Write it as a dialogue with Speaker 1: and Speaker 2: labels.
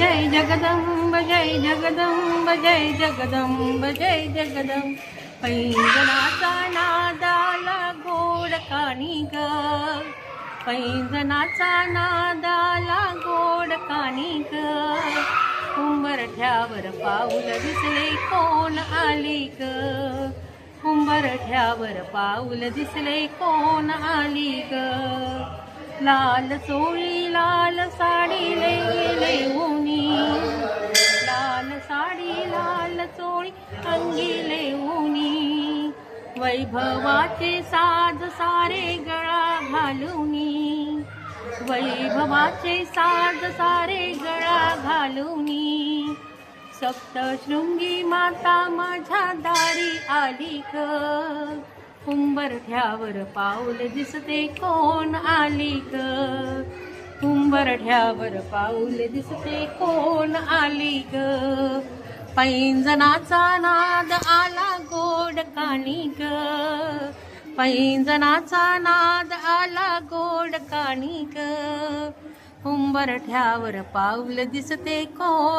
Speaker 1: जय जगदंब जय जगदंब जय जगदंब जय जगदंब. पैंजणाचा नादाला गोड कानी ग, पैंजणाचा नादाला गोड कानी ग. उंबरठ्यावर पाऊल दिसले कोण आली ग, उंबरठ्यावर पाऊल दिसले कोण आली ग. लाल चोळी लाल साडी गेले ऊनी, लाल साडी लाल चोळी अंगीले ऊनी. वैभवाचे साज सारे गळा घालूनी, वैभवाचे साज सारे गळा घालूनी. सप्तशृंगी माता माझ्या दारी आली ग, उंबरठ्यावर पाऊल दिसते कोण आली ग, उंबरठ्यावर पाऊल दिसते कोण आली ग. पैंजणाचा नाद आला गोड कानी ग, पैंजणाचा नाद आला गोड कानी ग. उंबरठ्यावर पाऊल दिसते कोण